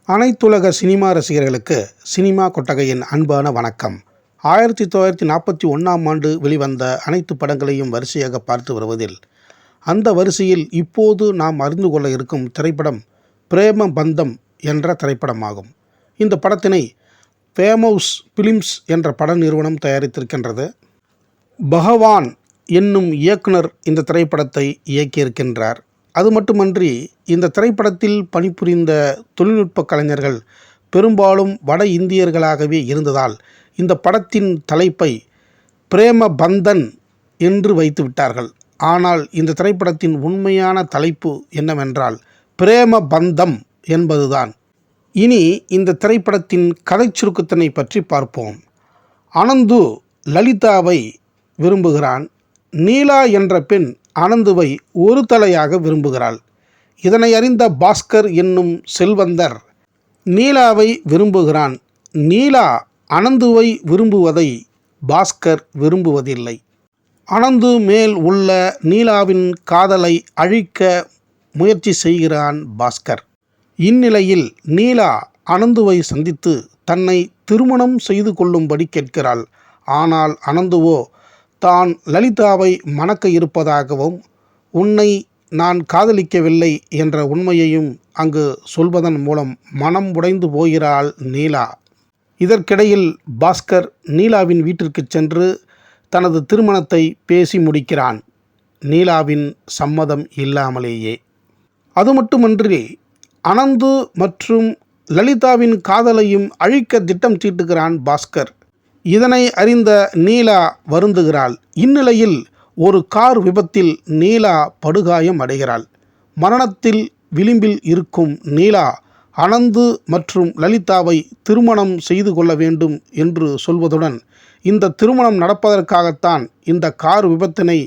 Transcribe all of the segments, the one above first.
அனைத்துலக சினிமா ரசிகர்களுக்கு சினிமா கொட்டகையின் அன்பான வணக்கம். 1941ஆம் ஆண்டு வெளிவந்த அனைத்து படங்களையும் வரிசையாக பார்த்து வருவதில் அந்த வரிசையில் இப்போது நாம் அறிந்து கொள்ள இருக்கும் திரைப்படம் பிரேம பந்தம் என்ற திரைப்படமாகும். இந்த படத்தினை ஃபேமவுஸ் ஃபிலிம்ஸ் என்ற பட நிறுவனம் தயாரித்திருக்கின்றது. பகவான் என்னும் இயக்குனர் இந்த திரைப்படத்தை இயக்கியிருக்கின்றார். அது மட்டுமன்றி இந்த திரைப்படத்தில் பணிபுரிந்த தொழில்நுட்ப கலைஞர்கள் பெரும்பாலும் வட இந்தியர்களாகவே இருந்ததால் இந்த படத்தின் தலைப்பை பிரேம பந்தன் என்று வைத்து விட்டார்கள். ஆனால் இந்த திரைப்படத்தின் உண்மையான தலைப்பு என்னவென்றால் பிரேம பந்தம் என்பதுதான். இனி இந்த திரைப்படத்தின் கதை சுருக்கத்தினை பற்றி பார்ப்போம். அனந்து லலிதாவை விரும்புகிறான். நீலா என்ற பெண் அனந்துவை ஒரு தலையாக விரும்புகிறாள். இதனை அறிந்த பாஸ்கர் என்னும் செல்வந்தர் நீலாவை விரும்புகிறான். நீலா அனந்துவை விரும்புவதை பாஸ்கர் விரும்புவதில்லை. அனந்து மேல் உள்ள நீலாவின் காதலை அழிக்க முயற்சி செய்கிறான் பாஸ்கர். இந்நிலையில் நீலா அனந்துவை சந்தித்து தன்னை திருமணம் செய்து கொள்ளும்படி கேட்கிறாள். ஆனால் அனந்துவோ தான் லலிதாவை மணக்க இருப்பதாகவும் உன்னை நான் காதலிக்கவில்லை என்ற உண்மையையும் அங்கு சொல்வதன் மூலம் மனம் உடைந்து போகிறாள் நீலா. இதற்கிடையில் பாஸ்கர் நீலாவின் வீட்டிற்கு சென்று தனது திருமணத்தை பேசி முடிக்கிறான், நீலாவின் சம்மதம் இல்லாமலேயே. அது மட்டுமன்றி அனந்து மற்றும் லலிதாவின் காதலையும் அழிக்க திட்டம் தீட்டுகிறான் பாஸ்கர். இதனை அறிந்த நீலா வருந்துகிறாள். இந்நிலையில் ஒரு கார் விபத்தில் நீலா படுகாயம் அடைகிறாள். மரணத்தில் விளிம்பில் இருக்கும் நீலா அனந்து மற்றும் லலிதாவை திருமணம் செய்து கொள்ள வேண்டும் என்று சொல்வதுடன் இந்த திருமணம் நடப்பதற்காகத்தான் இந்த கார் விபத்தினை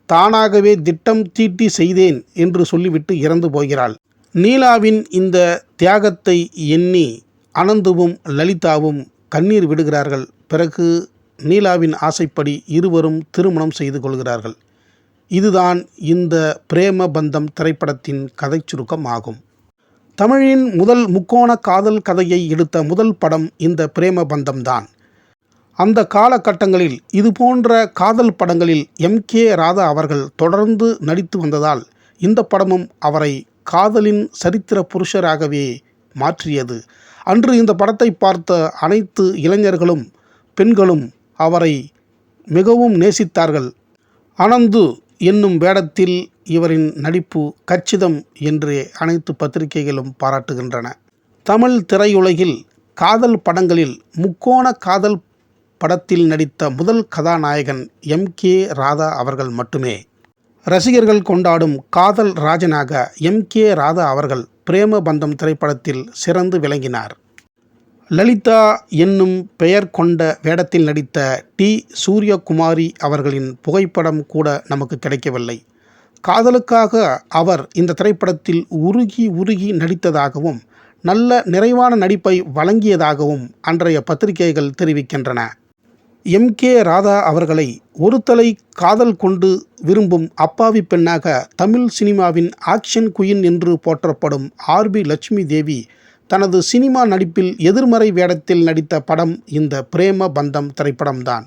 தானாகவே திட்டம் தீட்டி செய்தேன் என்று சொல்லிவிட்டு இறந்து போகிறாள். நீலாவின் இந்த தியாகத்தை எண்ணி அனந்துவும் லலிதாவும் கண்ணீர் விடுகிறார்கள். பிறகு நீலாவின் ஆசைப்படி இருவரும் திருமணம் செய்து கொள்கிறார்கள். இதுதான் இந்த பிரேம பந்தம் திரைப்படத்தின் கதை சுருக்கம் ஆகும். தமிழின் முதல் முக்கோண காதல் கதையை எடுத்த முதல் படம் இந்த பிரேம பந்தம்தான். அந்த காலகட்டங்களில் இதுபோன்ற காதல் படங்களில் M.K. ராதா அவர்கள் தொடர்ந்து நடித்து வந்ததால் இந்த படமும் அவரை காதலின் சரித்திர புருஷராகவே மாற்றியது. அன்று இந்த படத்தை பார்த்த அனைத்து இளைஞர்களும் பெண்களும் அவரை மிகவும் நேசித்தார்கள். அனந்து என்னும் வேடத்தில் இவரின் நடிப்பு கச்சிதம் என்று அனைத்து பத்திரிகைகளும் பாராட்டுகின்றன. தமிழ் திரையுலகில் காதல் படங்களில் முக்கோண காதல் படத்தில் நடித்த முதல் கதாநாயகன் M.K. ராதா அவர்கள் மட்டுமே. ரசிகர்கள் கொண்டாடும் காதல் ராஜனாக M.K. ராதா அவர்கள் பிரேம பந்தம் திரைப்படத்தில் சிறந்து விளங்கினார். லலிதா என்னும் பெயர் கொண்ட வேடத்தில் நடித்த டி. சூரியகுமாரி அவர்களின் புகைப்படம் கூட நமக்கு கிடைக்கவில்லை. காதலுக்காக அவர் இந்த திரைப்படத்தில் உருகி நடித்ததாகவும் நல்ல நிறைவான நடிப்பை வழங்கியதாகவும் அன்றைய பத்திரிகைகள் தெரிவிக்கின்றன. M.K. ராதா அவர்களை ஒரு தலை காதல் கொண்டு விரும்பும் அப்பாவி பெண்ணாக தமிழ் சினிமாவின் ஆக்ஷன் குயின் என்று போற்றப்படும் R.B. லட்சுமி தேவி தனது சினிமா நடிப்பில் எதிர்மறை வேடத்தில் நடித்த படம் இந்த பிரேம பந்தம் திரைப்படம்தான்.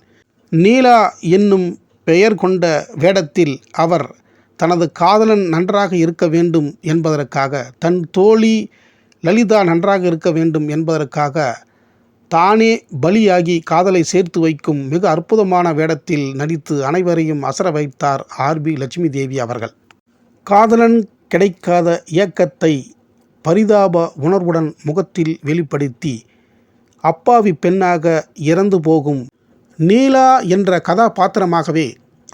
நீலா என்னும் பெயர் கொண்ட வேடத்தில் அவர் தனது காதலன் நன்றாக இருக்க வேண்டும் என்பதற்காக, தன் தோழி லலிதா நன்றாக இருக்க வேண்டும் என்பதற்காக தானே பலியாகி காதலை சேர்த்து வைக்கும் மிக அற்புதமான வேடத்தில் நடித்து அனைவரையும் அசர வைத்தார் R.B. லட்சுமி தேவி அவர்கள். காதலன் கிடைக்காத இயக்கத்தை பரிதாப உணர்வுடன் முகத்தில் வெளிப்படுத்தி அப்பாவி பெண்ணாக இறந்து போகும் நீலா என்ற கதாபாத்திரமாகவே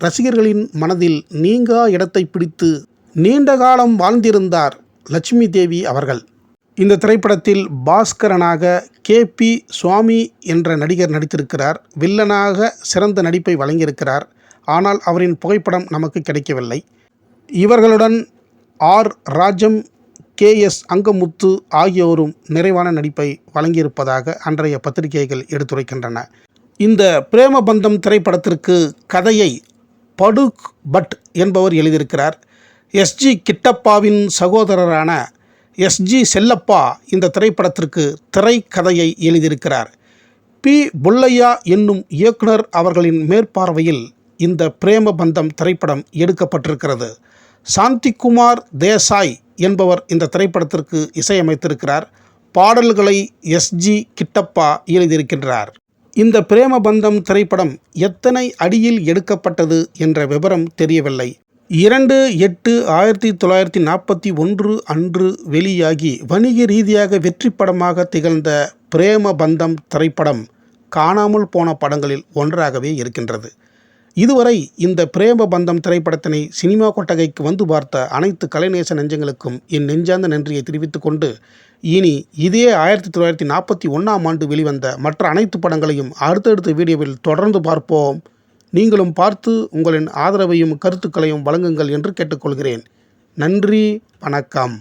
ரசிகர்களின் மனதில் நீங்கா இடத்தை பிடித்து நீண்ட காலம் வாழ்ந்திருந்தார் லட்சுமி தேவி அவர்கள். இந்த திரைப்படத்தில் பாஸ்கரனாக K.P. சுவாமி என்ற நடிகர் நடித்திருக்கிறார். வில்லனாக சிறந்த நடிப்பை வழங்கியிருக்கிறார். ஆனால் அவரின் புகைப்படம் நமக்கு கிடைக்கவில்லை. இவர்களுடன் R. ராஜம், K.S. அங்கமுத்து ஆகியோரும் நிறைவான நடிப்பை வழங்கியிருப்பதாக அன்றைய பத்திரிகைகள் எடுத்துரைக்கின்றன. இந்த பிரேம பந்தம் திரைப்படத்திற்கு கதையை படுக் பட் என்பவர் எழுதியிருக்கிறார். S.G. கிட்டப்பாவின் சகோதரரான எஸ்ஜி செல்லப்பா இந்த திரைப்படத்திற்கு திரைக்கதையை எழுதியிருக்கிறார். பி. புல்லையா என்னும் இயக்குனர் அவர்களின் மேற்பார்வையில் இந்த பிரேம பந்தம் திரைப்படம் எடுக்கப்பட்டிருக்கிறது. சாந்திகுமார் தேசாய் என்பவர் இந்த திரைப்படத்திற்கு இசையமைத்திருக்கிறார். பாடல்களை எஸ்ஜி கிட்டப்பா எழுதியிருக்கின்றார். இந்த பிரேம பந்தம் திரைப்படம் எத்தனை அடியில் எடுக்கப்பட்டது என்ற விவரம் தெரியவில்லை. 2/8/1941 அன்று வெளியாகி வணிக ரீதியாக வெற்றி படமாக திகழ்ந்த பிரேம பந்தம் திரைப்படம் காணாமல் போன படங்களில் ஒன்றாகவே இருக்கின்றது. இதுவரை இந்த பிரேம பந்தம் திரைப்படத்தினை சினிமா கொட்டகைக்கு வந்து பார்த்த அனைத்து கலைநேச நெஞ்சங்களுக்கும் என் நெஞ்சார்ந்த நன்றியை தெரிவித்துக் கொண்டு, இனி இதே 1941ஆம் ஆண்டு வெளிவந்த மற்ற அனைத்து படங்களையும் அடுத்தடுத்த வீடியோவில் தொடர்ந்து பார்ப்போம். நீங்களும் பார்த்து உங்களின் ஆதரவையும் கருத்துக்களையும் வழங்குங்கள் என்று கேட்டுக்கொள்கிறேன். நன்றி, வணக்கம்.